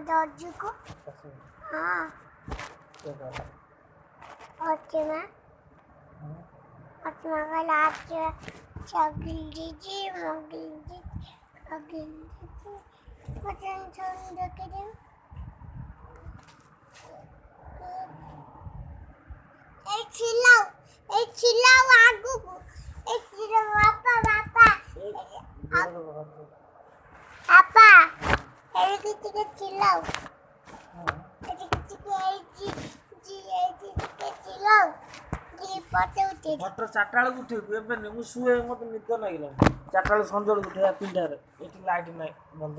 दर्जी को हाँ और कल आज चौगिल जी मोगिल जी वचन छंद के दिन एक चिल्लाओ आगू एक चिल्लाओ पापा एरे किसी के चिल्लाओ एरे किसी के चिल्लाओ जी फोटो उठे मोटर 4टा बेलू उठे एबे ने मु सुए मत निद लागला 4टा बेलू संजोल उठे 3टा रे एटी लाइट नाही बंद